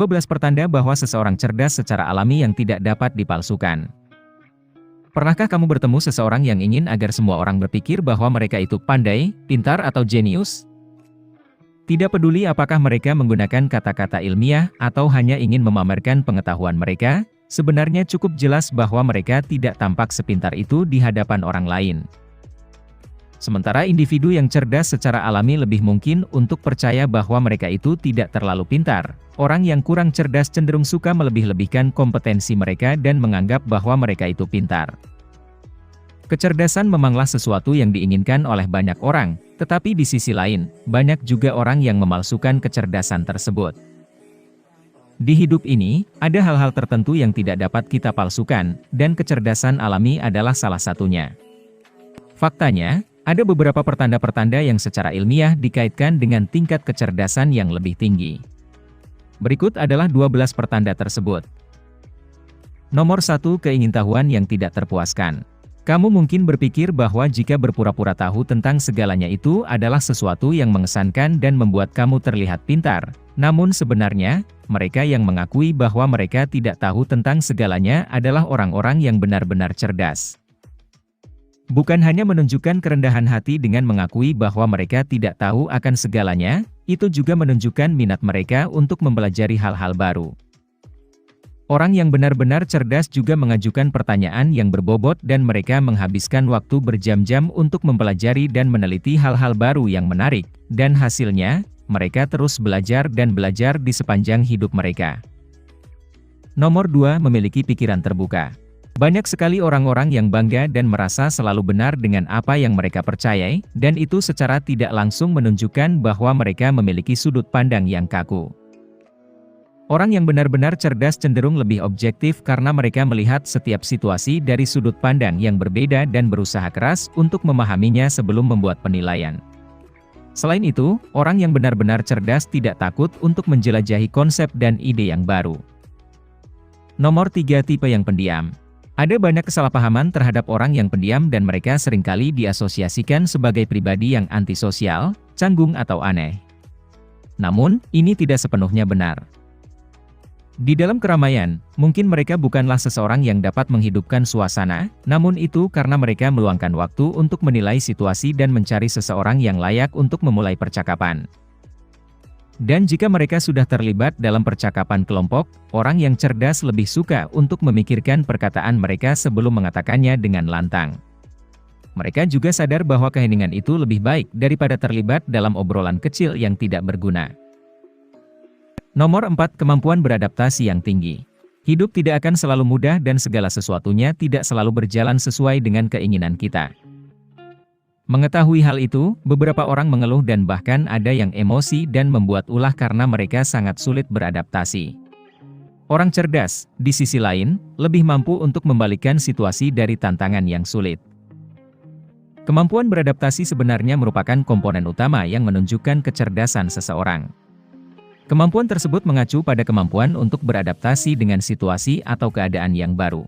12 pertanda bahwa seseorang cerdas secara alami yang tidak dapat dipalsukan. Pernahkah kamu bertemu seseorang yang ingin agar semua orang berpikir bahwa mereka itu pandai, pintar atau jenius? Tidak peduli apakah mereka menggunakan kata-kata ilmiah atau hanya ingin memamerkan pengetahuan mereka, sebenarnya cukup jelas bahwa mereka tidak tampak sepintar itu di hadapan orang lain. Sementara individu yang cerdas secara alami lebih mungkin untuk percaya bahwa mereka itu tidak terlalu pintar. Orang yang kurang cerdas cenderung suka melebih-lebihkan kompetensi mereka dan menganggap bahwa mereka itu pintar. Kecerdasan memanglah sesuatu yang diinginkan oleh banyak orang, tetapi di sisi lain, banyak juga orang yang memalsukan kecerdasan tersebut. Di hidup ini, ada hal-hal tertentu yang tidak dapat kita palsukan, dan kecerdasan alami adalah salah satunya. Faktanya, ada beberapa pertanda-pertanda yang secara ilmiah dikaitkan dengan tingkat kecerdasan yang lebih tinggi. Berikut adalah 12 pertanda tersebut. Nomor 1, keingintahuan yang tidak terpuaskan. Kamu mungkin berpikir bahwa jika berpura-pura tahu tentang segalanya itu adalah sesuatu yang mengesankan dan membuat kamu terlihat pintar. Namun sebenarnya, mereka yang mengakui bahwa mereka tidak tahu tentang segalanya adalah orang-orang yang benar-benar cerdas. Bukan hanya menunjukkan kerendahan hati dengan mengakui bahwa mereka tidak tahu akan segalanya, itu juga menunjukkan minat mereka untuk mempelajari hal-hal baru. Orang yang benar-benar cerdas juga mengajukan pertanyaan yang berbobot dan mereka menghabiskan waktu berjam-jam untuk mempelajari dan meneliti hal-hal baru yang menarik, dan hasilnya, mereka terus belajar dan belajar di sepanjang hidup mereka. Nomor 2, memiliki pikiran terbuka. Banyak sekali orang-orang yang bangga dan merasa selalu benar dengan apa yang mereka percayai, dan itu secara tidak langsung menunjukkan bahwa mereka memiliki sudut pandang yang kaku. Orang yang benar-benar cerdas cenderung lebih objektif karena mereka melihat setiap situasi dari sudut pandang yang berbeda dan berusaha keras untuk memahaminya sebelum membuat penilaian. Selain itu, orang yang benar-benar cerdas tidak takut untuk menjelajahi konsep dan ide yang baru. Nomor 3, tipe yang pendiam. Ada banyak kesalahpahaman terhadap orang yang pendiam dan mereka seringkali diasosiasikan sebagai pribadi yang antisosial, canggung atau aneh. Namun, ini tidak sepenuhnya benar. Di dalam keramaian, mungkin mereka bukanlah seseorang yang dapat menghidupkan suasana, namun itu karena mereka meluangkan waktu untuk menilai situasi dan mencari seseorang yang layak untuk memulai percakapan. Dan jika mereka sudah terlibat dalam percakapan kelompok, orang yang cerdas lebih suka untuk memikirkan perkataan mereka sebelum mengatakannya dengan lantang. Mereka juga sadar bahwa keheningan itu lebih baik daripada terlibat dalam obrolan kecil yang tidak berguna. Nomor 4, kemampuan beradaptasi yang tinggi. Hidup tidak akan selalu mudah dan segala sesuatunya tidak selalu berjalan sesuai dengan keinginan kita. Mengetahui hal itu, beberapa orang mengeluh dan bahkan ada yang emosi dan membuat ulah karena mereka sangat sulit beradaptasi. Orang cerdas, di sisi lain, lebih mampu untuk membalikkan situasi dari tantangan yang sulit. Kemampuan beradaptasi sebenarnya merupakan komponen utama yang menunjukkan kecerdasan seseorang. Kemampuan tersebut mengacu pada kemampuan untuk beradaptasi dengan situasi atau keadaan yang baru.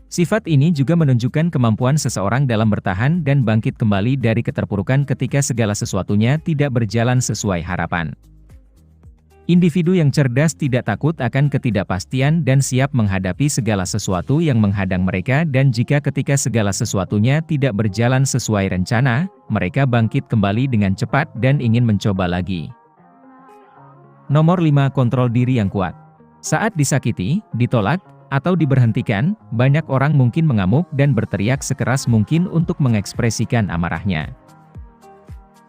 Sifat ini juga menunjukkan kemampuan seseorang dalam bertahan dan bangkit kembali dari keterpurukan ketika segala sesuatunya tidak berjalan sesuai harapan. Individu yang cerdas tidak takut akan ketidakpastian dan siap menghadapi segala sesuatu yang menghadang mereka, dan jika ketika segala sesuatunya tidak berjalan sesuai rencana, mereka bangkit kembali dengan cepat dan ingin mencoba lagi. Nomor 5, kontrol diri yang kuat. Saat disakiti, ditolak, atau diberhentikan, banyak orang mungkin mengamuk dan berteriak sekeras mungkin untuk mengekspresikan amarahnya.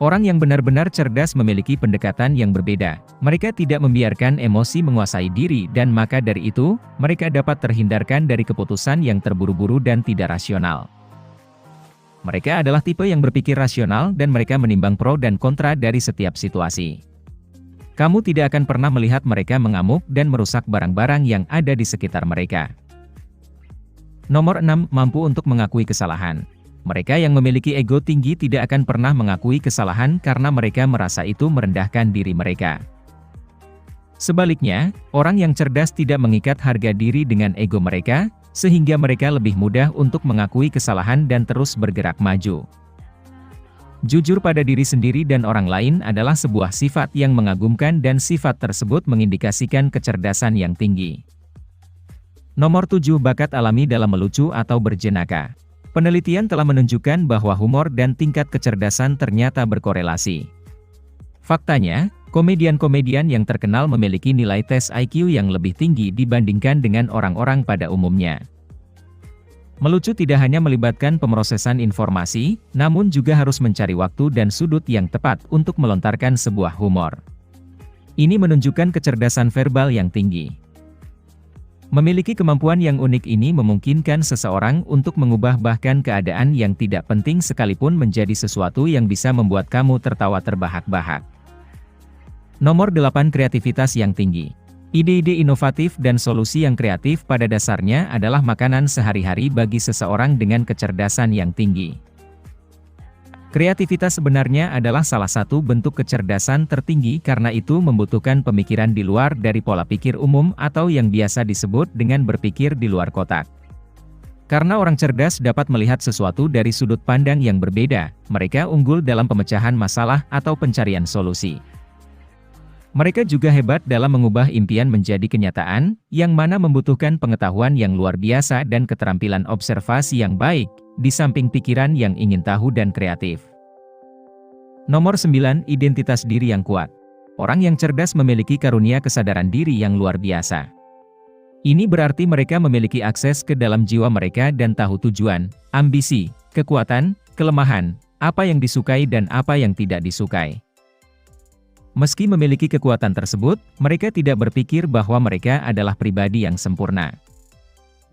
Orang yang benar-benar cerdas memiliki pendekatan yang berbeda. Mereka tidak membiarkan emosi menguasai diri dan maka dari itu, mereka dapat terhindarkan dari keputusan yang terburu-buru dan tidak rasional. Mereka adalah tipe yang berpikir rasional dan mereka menimbang pro dan kontra dari setiap situasi. Kamu tidak akan pernah melihat mereka mengamuk dan merusak barang-barang yang ada di sekitar mereka. Nomor 6, mampu untuk mengakui kesalahan. Mereka yang memiliki ego tinggi tidak akan pernah mengakui kesalahan karena mereka merasa itu merendahkan diri mereka. Sebaliknya, orang yang cerdas tidak mengikat harga diri dengan ego mereka, sehingga mereka lebih mudah untuk mengakui kesalahan dan terus bergerak maju. Jujur pada diri sendiri dan orang lain adalah sebuah sifat yang mengagumkan dan sifat tersebut mengindikasikan kecerdasan yang tinggi. Nomor 7. Bakat alami dalam melucu atau berjenaka. Penelitian telah menunjukkan bahwa humor dan tingkat kecerdasan ternyata berkorelasi. Faktanya, komedian-komedian yang terkenal memiliki nilai tes IQ yang lebih tinggi dibandingkan dengan orang-orang pada umumnya. Melucu tidak hanya melibatkan pemrosesan informasi, namun juga harus mencari waktu dan sudut yang tepat untuk melontarkan sebuah humor. Ini menunjukkan kecerdasan verbal yang tinggi. Memiliki kemampuan yang unik ini memungkinkan seseorang untuk mengubah bahkan keadaan yang tidak penting sekalipun menjadi sesuatu yang bisa membuat kamu tertawa terbahak-bahak. Nomor 8. Kreativitas yang tinggi. Ide-ide inovatif dan solusi yang kreatif pada dasarnya adalah makanan sehari-hari bagi seseorang dengan kecerdasan yang tinggi. Kreativitas sebenarnya adalah salah satu bentuk kecerdasan tertinggi karena itu membutuhkan pemikiran di luar dari pola pikir umum atau yang biasa disebut dengan berpikir di luar kotak. Karena orang cerdas dapat melihat sesuatu dari sudut pandang yang berbeda, mereka unggul dalam pemecahan masalah atau pencarian solusi. Mereka juga hebat dalam mengubah impian menjadi kenyataan, yang mana membutuhkan pengetahuan yang luar biasa dan keterampilan observasi yang baik, di samping pikiran yang ingin tahu dan kreatif. Nomor 9. Identitas diri yang kuat. Orang yang cerdas memiliki karunia kesadaran diri yang luar biasa. Ini berarti mereka memiliki akses ke dalam jiwa mereka dan tahu tujuan, ambisi, kekuatan, kelemahan, apa yang disukai dan apa yang tidak disukai. Meski memiliki kekuatan tersebut, mereka tidak berpikir bahwa mereka adalah pribadi yang sempurna.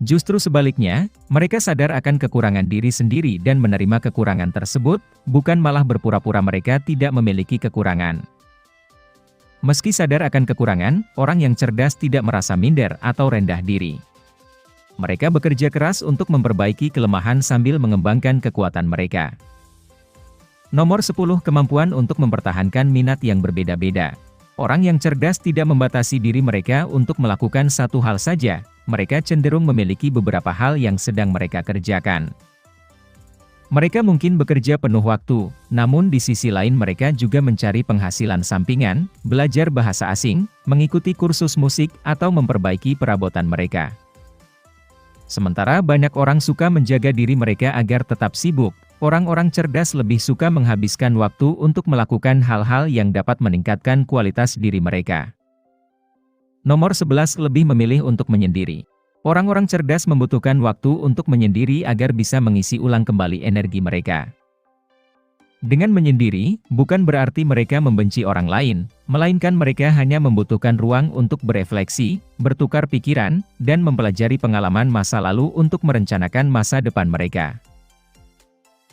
Justru sebaliknya, mereka sadar akan kekurangan diri sendiri dan menerima kekurangan tersebut, bukan malah berpura-pura mereka tidak memiliki kekurangan. Meski sadar akan kekurangan, orang yang cerdas tidak merasa minder atau rendah diri. Mereka bekerja keras untuk memperbaiki kelemahan sambil mengembangkan kekuatan mereka. Nomor 10. Kemampuan untuk mempertahankan minat yang berbeda-beda. Orang yang cerdas tidak membatasi diri mereka untuk melakukan satu hal saja, mereka cenderung memiliki beberapa hal yang sedang mereka kerjakan. Mereka mungkin bekerja penuh waktu, namun di sisi lain mereka juga mencari penghasilan sampingan, belajar bahasa asing, mengikuti kursus musik, atau memperbaiki perabotan mereka. Sementara banyak orang suka menjaga diri mereka agar tetap sibuk, orang-orang cerdas lebih suka menghabiskan waktu untuk melakukan hal-hal yang dapat meningkatkan kualitas diri mereka. Nomor 11. Lebih memilih untuk menyendiri. Orang-orang cerdas membutuhkan waktu untuk menyendiri agar bisa mengisi ulang kembali energi mereka. Dengan menyendiri, bukan berarti mereka membenci orang lain, melainkan mereka hanya membutuhkan ruang untuk berefleksi, bertukar pikiran, dan mempelajari pengalaman masa lalu untuk merencanakan masa depan mereka.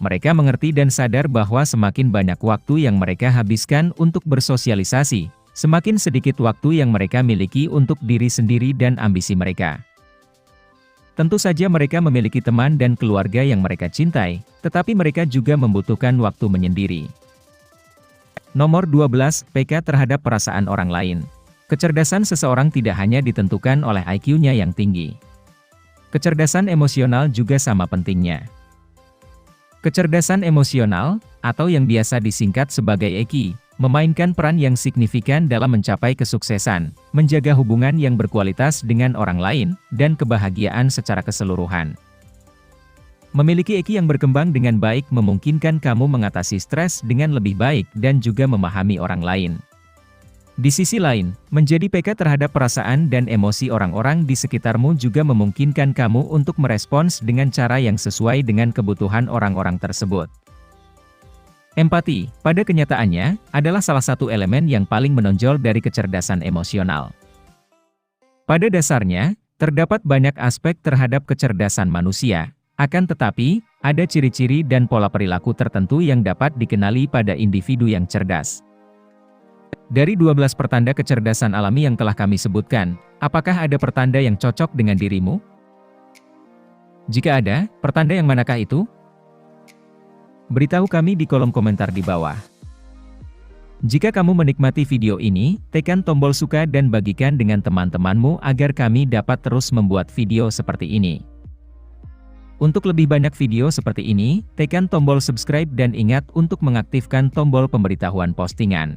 Mereka mengerti dan sadar bahwa semakin banyak waktu yang mereka habiskan untuk bersosialisasi, semakin sedikit waktu yang mereka miliki untuk diri sendiri dan ambisi mereka. Tentu saja mereka memiliki teman dan keluarga yang mereka cintai, tetapi mereka juga membutuhkan waktu menyendiri. Nomor 12. Peka terhadap perasaan orang lain. Kecerdasan seseorang tidak hanya ditentukan oleh IQ-nya yang tinggi. Kecerdasan emosional juga sama pentingnya. Kecerdasan emosional, atau yang biasa disingkat sebagai EQ, memainkan peran yang signifikan dalam mencapai kesuksesan, menjaga hubungan yang berkualitas dengan orang lain, dan kebahagiaan secara keseluruhan. Memiliki EQ yang berkembang dengan baik memungkinkan kamu mengatasi stres dengan lebih baik dan juga memahami orang lain. Di sisi lain, menjadi peka terhadap perasaan dan emosi orang-orang di sekitarmu juga memungkinkan kamu untuk merespons dengan cara yang sesuai dengan kebutuhan orang-orang tersebut. Empati, pada kenyataannya, adalah salah satu elemen yang paling menonjol dari kecerdasan emosional. Pada dasarnya, terdapat banyak aspek terhadap kecerdasan manusia, akan tetapi, ada ciri-ciri dan pola perilaku tertentu yang dapat dikenali pada individu yang cerdas. Dari 12 pertanda kecerdasan alami yang telah kami sebutkan, apakah ada pertanda yang cocok dengan dirimu? Jika ada, pertanda yang manakah itu? Beritahu kami di kolom komentar di bawah. Jika kamu menikmati video ini, tekan tombol suka dan bagikan dengan teman-temanmu agar kami dapat terus membuat video seperti ini. Untuk lebih banyak video seperti ini, tekan tombol subscribe dan ingat untuk mengaktifkan tombol pemberitahuan postingan.